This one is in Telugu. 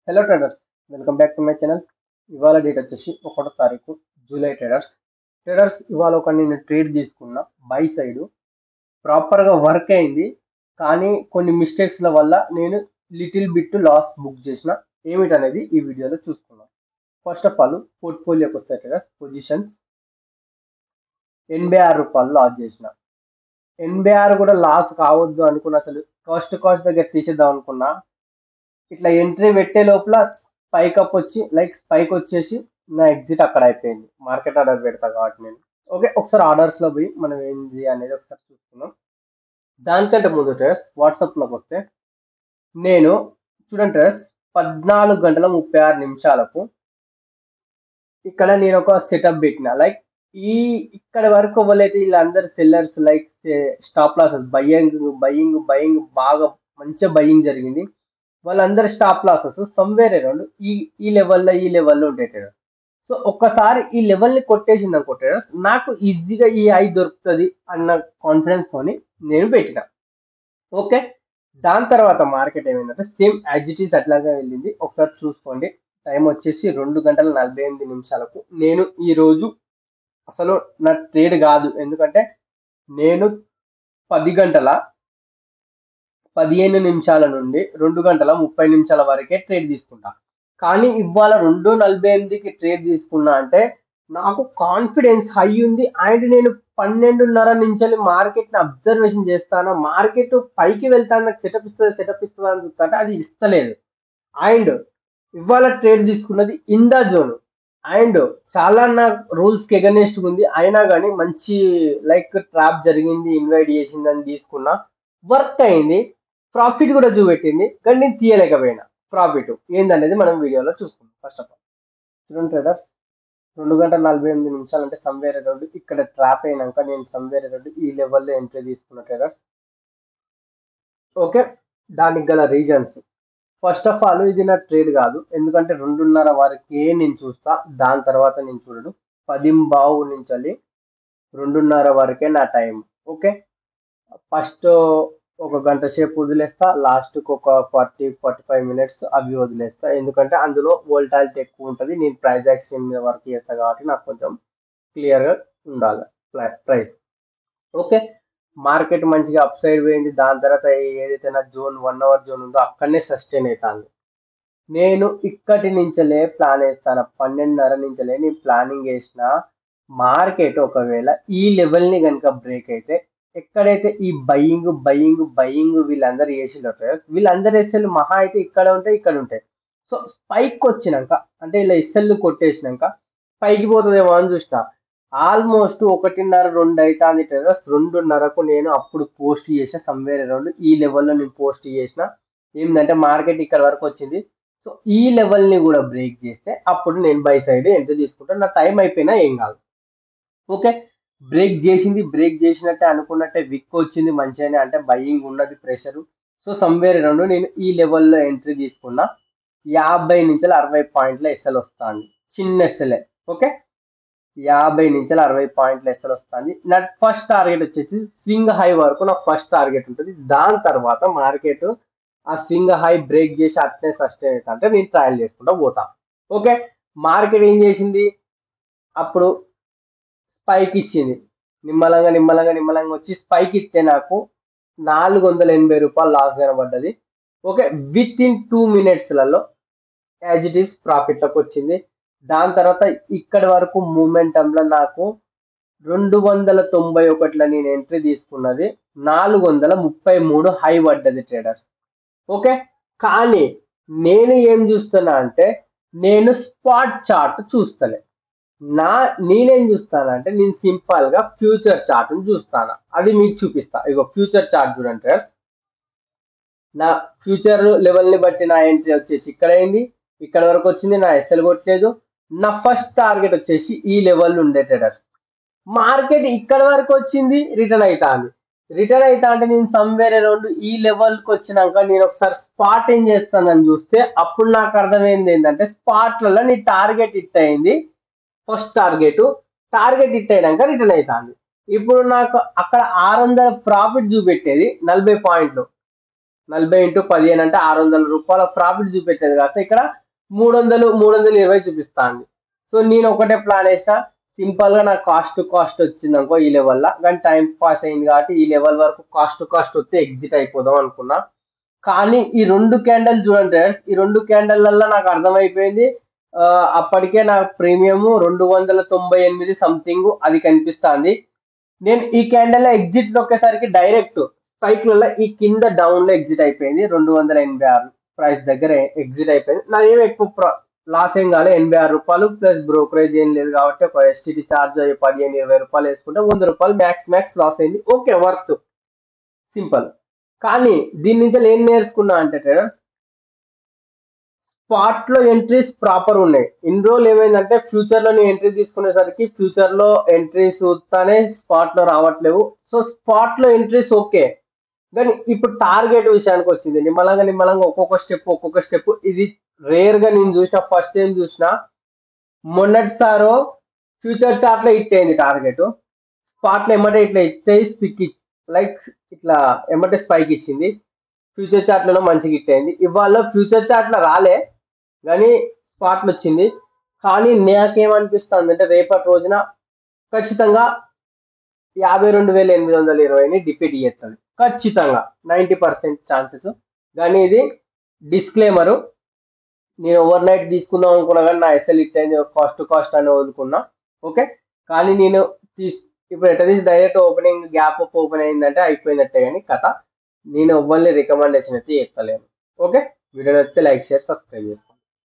Hello traders, welcome back to my channel. ఇవాళ డేట్ వచ్చేసి 1వ తారీఖు జూలై. ట్రేడర్స్ ఇవాళ ఒక నేను ట్రేడ్ తీసుకున్న బై సైడ్ ప్రాపర్గా వర్క్ అయింది. కానీ కొన్ని మిస్టేక్స్ల వల్ల నేను లిటిల్ బిట్ లాస్ బుక్ చేసిన. ఏమిటనేది ఈ వీడియోలో చూసుకున్నాం. ఫస్ట్ ఆఫ్ ఆల్ పోర్ట్ఫోలియోకి వస్తాయి ట్రేడర్స్. పొజిషన్స్ 86 రూపాయలు లాస్ చేసిన. 86 కూడా లాస్ కావద్దు అనుకున్నా. అసలు కాస్ట్ దగ్గర తీసేద్దాం అనుకున్నా. ఇట్లా ఎంట్రీ పెట్టే లోపల స్పైక్ వచ్చి స్పైక్ వచ్చేసి నా ఎగ్జిట్ అక్కడ అయిపోయింది. మార్కెట్ ఆర్డర్ పెడతా కాబట్టి నేను ఓకే. ఒకసారి ఆర్డర్స్ లో పోయి మనం ఏంది అనేది ఒకసారి చూసుకున్నాం. దానికంటే ముందు ట్రేడర్స్ వాట్సాప్ లోకి వస్తే నేను చూడండి ట్రేడర్స్ 14:36 ఇక్కడ నేను ఒక సెటప్ పెట్టిన. ఇక్కడ వరకు ఎవరైతే వీళ్ళందరు సెల్లర్స్ స్టాప్ లాసెస్ బయ్యింగ్ బాగా మంచిగా బయ్యింగ్ జరిగింది. వాళ్ళందరి స్టాప్ లాసెస్ సమ్వేర్ అరౌండ్ ఈ లెవెల్లో ఉంటాయి. సో ఒక్కసారి ఈ లెవెల్ ని కొట్టేసింది అనుకుంటే నాకు ఈజీగా ఈ ఐ దొరుకుతుంది అన్న కాన్ఫిడెన్స్ తోని నేను పెట్టిన. ఓకే, దాని తర్వాత మార్కెట్ ఏమైందంటే సేమ్ యాజిటీస్ అట్లాగే వెళ్ళింది. ఒకసారి చూసుకోండి. టైం వచ్చేసి 2:48 నేను ఈ రోజు అసలు నా ట్రేడ్ కాదు, ఎందుకంటే నేను 10:15 నుండి 2:30 వరకే ట్రేడ్ తీసుకుంటా. కానీ ఇవాళ 2:48కి ట్రేడ్ తీసుకున్నా అంటే నాకు కాన్ఫిడెన్స్ హై ఉంది. అండ్ నేను 12:30 నుంచి మార్కెట్ ని అబ్జర్వేషన్ చేస్తాను. మార్కెట్ పైకి వెళ్తాను, నాకు సెటప్ ఇస్తుంది అని చూస్తుంటే అది ఇస్తలేదు. అండ్ ఇవాళ ట్రేడ్ తీసుకున్నది ఇన్ ద జోన్. అండ్ చాలా నా రూల్స్ కి ఎగనెస్ట్ ఉంది. అయినా కానీ మంచి ట్రాప్ జరిగింది, ఇన్వైట్ చేసిందని తీసుకున్నా. వర్క్ అయింది, ప్రాఫిట్ కూడా చూపెట్టింది. కానీ నేను తీయలేకపోయినా. ప్రాఫిట్ ఏందనేది మనం వీడియోలో చూసుకుందాం. ఫస్ట్ ఆఫ్ ఆల్ చూడండి ట్రేడర్స్, 2:48 అంటే సమ్వేర్ అరౌండ్ ఇక్కడ ట్రాప్ అయినాక నేను సమ్వేర్ అరౌండ్ ఈ లెవెల్లో ఎంట్రీ తీసుకున్న ట్రేడర్స్. ఓకే, దానికి గల రీజన్స్ ఫస్ట్ ఆఫ్ ఆల్ ఇది నా ట్రేడ్ కాదు, ఎందుకంటే 2:30 వరకే నేను చూస్తా. దాని తర్వాత నేను చూడను. 10:15 నుంచి 2:30 వరకే నా టైం. ఓకే, ఫస్ట్ ఒక గంట సేపు వదిలేస్తా, లాస్ట్కి ఒక 40-45 మినిట్స్ అవి వదిలేస్తా. ఎందుకంటే అందులో వోల్టాలిటీ ఎక్కువ ఉంటుంది. నేను ప్రైస్ యాక్షన్ మీద వర్క్ చేస్తా కాబట్టి నాకు కొంచెం క్లియర్గా ఉండాలి ప్రైస్. ఓకే, మార్కెట్ మంచిగా అప్ సైడ్ పోయింది. దాని తర్వాత ఏదైతే నా జోన్ 1 అవర్ జోన్ ఉందో అక్కడనే సస్టైన్ అవుతాను. నేను ఇక్కడి నుంచలే ప్లాన్ వేస్తాను. 12:30 నుంచలే నేను ప్లానింగ్ వేసిన. మార్కెట్ ఒకవేళ ఈ లెవెల్ని కనుక బ్రేక్ అయితే, ఎక్కడైతే ఈ బయ్యింగ్ వీళ్ళందరూ వేసినట్టు వీళ్ళందరూ ఎస్ఎల్ మహా అయితే ఇక్కడ ఉంటాయి, ఇక్కడ ఉంటాయి. సో స్పైక్ వచ్చినాక అంటే ఇలా ఎస్ఎల్ కొట్టేసినాక పైకి పోతుందేమో అని చూసిన. ఆల్మోస్ట్ 1:30-2 అవుతుంది ట్రేడర్స్. 2:30కు నేను అప్పుడు పోస్ట్ చేసిన సమ్వేర్ అరౌండ్ ఈ లెవెల్లో నేను పోస్ట్ చేసిన. ఏంటంటే మార్కెట్ ఇక్కడ వరకు వచ్చింది. సో ఈ లెవెల్ ని కూడా బ్రేక్ చేస్తే అప్పుడు నేను బై సైడ్ ఎంట్రీ తీసుకుంటాను. నా టైం అయిపోయినా ఏం కాదు. ఓకే, బ్రేక్ చేసినట్టే అనుకున్నట్టే విక్ వచ్చింది మంచిగానే, అంటే బయ్యింగ్ ఉన్నది ప్రెషర్. సో సమ్వేర్ అరౌండ్ నేను ఈ లెవెల్లో ఎంట్రీ తీసుకున్నా. 50 నుంచి 60 పాయింట్ల ఎస్ఎల్ వస్తాను, చిన్న ఎస్ఎల్ఏ. ఓకే, 50 నుంచి 60 పాయింట్ల ఎస్ఎల్ వస్తుంది. నా ఫస్ట్ టార్గెట్ వచ్చేసి స్వింగ్ హై వరకు నా ఫస్ట్ టార్గెట్ ఉంటుంది. దాని తర్వాత మార్కెట్ ఆ స్వింగ్ హై బ్రేక్ చేసి అట్నే సస్టైన్ అవుతా అంటే నేను ట్రయల్ చేసుకుంటా పోతా. ఓకే, మార్కెట్ ఏం చేసింది, అప్పుడు స్పైక్ ఇచ్చింది. నిమ్మలంగా వచ్చి స్పైక్ ఇస్తే నాకు 480 రూపాయలు లాస్ కనబడ్డది. ఓకే, విత్ ఇన్ 2 మినిట్స్లలో యాజ్ ఇట్ ఈస్ ప్రాఫిట్లోకి వచ్చింది. దాని తర్వాత ఇక్కడి వరకు మూమెంటంలో నాకు 291 నేను ఎంట్రీ తీసుకున్నది 433 హై పడ్డది ట్రేడర్స్. ఓకే, కానీ నేను ఏం చూస్తున్నా అంటే నేను స్పాట్ చార్ట్ చూస్తలే. నేనేం చూస్తానంటే నేను సింపుల్ గా ఫ్యూచర్ చార్ట్ చూస్తాను. అది మీకు చూపిస్తా. ఇగో ఫ్యూచర్ చార్ట్ చూడండి ట్రేడర్స్. నా ఫ్యూచర్ లెవెల్ ని బట్టి నా ఎంట్రీ వచ్చేసి ఇక్కడ అయింది, ఇక్కడ వరకు వచ్చింది. నా ఎస్ఎల్ కొట్టలేదు. నా ఫస్ట్ టార్గెట్ వచ్చేసి ఈ లెవెల్ ఉండే ట్రేడర్స్. మార్కెట్ ఇక్కడ వరకు వచ్చింది, రిటర్న్ అవుతా అంటే నేను సమ్వేర్ అరౌండ్ ఈ లెవెల్కి వచ్చినాక నేను ఒకసారి స్పాట్ ఏం చేస్తానని చూస్తే అప్పుడు నాకు అర్థమైంది ఏంటంటే స్పాట్లలో నీ టార్గెట్ హిట్ అయింది. ఫస్ట్ టార్గెట్ హిట్ అయినాక రిటర్న్ అవుతాంది. ఇప్పుడు నాకు అక్కడ 600 ప్రాఫిట్ చూపెట్టేది 40 పాయింట్లు. 40 ఇంటూ 15 అంటే 600 రూపాయల ప్రాఫిట్ చూపెట్టేది కాస్త ఇక్కడ 320 చూపిస్తాంది. సో నేను ఒకటే ప్లాన్ వేసిన, సింపుల్ గా నాకు కాస్ట్ వచ్చింది అనుకో ఈ లెవెల్ కానీ టైం పాస్ అయింది కాబట్టి ఈ లెవెల్ వరకు కాస్ట్ వస్తే ఎగ్జిట్ అయిపోదాం అనుకున్నా. కానీ ఈ 2 క్యాండిల్ చూడండి, ఈ 2 క్యాండిల్లలో నాకు అర్థమైపోయింది. అప్పటికే నా ప్రీమియం 298 సంథింగ్ అది కనిపిస్తుంది. నేను ఈ క్యాండిల్ ఎగ్జిట్ నొక్కేసరికి డైరెక్ట్ స్పైక్లలో ఈ కింద డౌన్ లో ఎగ్జిట్ అయిపోయింది. 286 ప్రైస్ దగ్గర ఎగ్జిట్ అయిపోయింది. నా ఏం ఎక్కువ లాస్ ఏం కాలే, 86 రూపాయలు ప్లస్ బ్రోకరేజ్ ఏం లేదు కాబట్టి ఒక ఎస్టీటీ ఛార్జ్ 15-20 రూపాయలు వేసుకుంటే 100 రూపాయలు మ్యాక్స్ లాస్ అయింది. Okay, worth, simple. కానీ దీని నుంచి ఏం నేర్చుకున్నా అంటే ట్రేడర్స్, స్పాట్ లో ఎంట్రీస్ ప్రాపర్ ఉన్నాయి. ఇన్ని రోజులు ఏమైందంటే ఫ్యూచర్ లో నేను ఎంట్రీ తీసుకునేసరికి ఫ్యూచర్ లో ఎంట్రీస్ చూస్తానే స్పాట్ లో రావట్లేవు. సో స్పాట్ లో ఎంట్రీస్ ఓకే, కానీ ఇప్పుడు టార్గెట్ విషయానికి వచ్చింది. నిమ్మలంగా ఒక్కొక్క స్టెప్ ఇది రేర్ గా నేను చూసిన, ఫస్ట్ టైం చూసిన. మొన్నటిసారో ఫ్యూచర్ చార్ట్ లో హిట్ అయింది టార్గెట్, స్పాట్ లో ఎమ్మటే ఇట్లా ఇచ్చేయి స్పిక్ లైక్ ఇట్లా ఎమ్మటే స్పైక్ ఇచ్చింది. ఫ్యూచర్ చార్ట్ లో మంచిగా హిట్ అయింది. ఇవాళ ఫ్యూచర్ చార్ట్ లో రాలే కానీ స్పాట్లు వచ్చింది. కానీ నాకేమనిపిస్తుంది అంటే రేపటి రోజున ఖచ్చితంగా 52,820ని డిపీట్ చేస్తుంది ఖచ్చితంగా, 90% ఛాన్సెస్. కానీ ఇది డిస్క్లైమరు, నేను ఓవర్ నైట్ తీసుకుందాం అనుకున్నా కానీ నా ఎస్ఎల్ హిట్ అయింది, కాస్ట్ అని వదులుకున్నా. ఓకే, కానీ నేను ఇప్పుడు ఎట్లా తీసి direct opening gap up open అయిందంటే అయిపోయినట్టే. కానీ కథ నేను ఎవ్వరిని రికమెండేషన్ అయితే ఎత్తలేను. ఓకే, వీడియో నచ్చితే లైక్ షేర్ సబ్స్క్రైబ్ చేసుకోండి.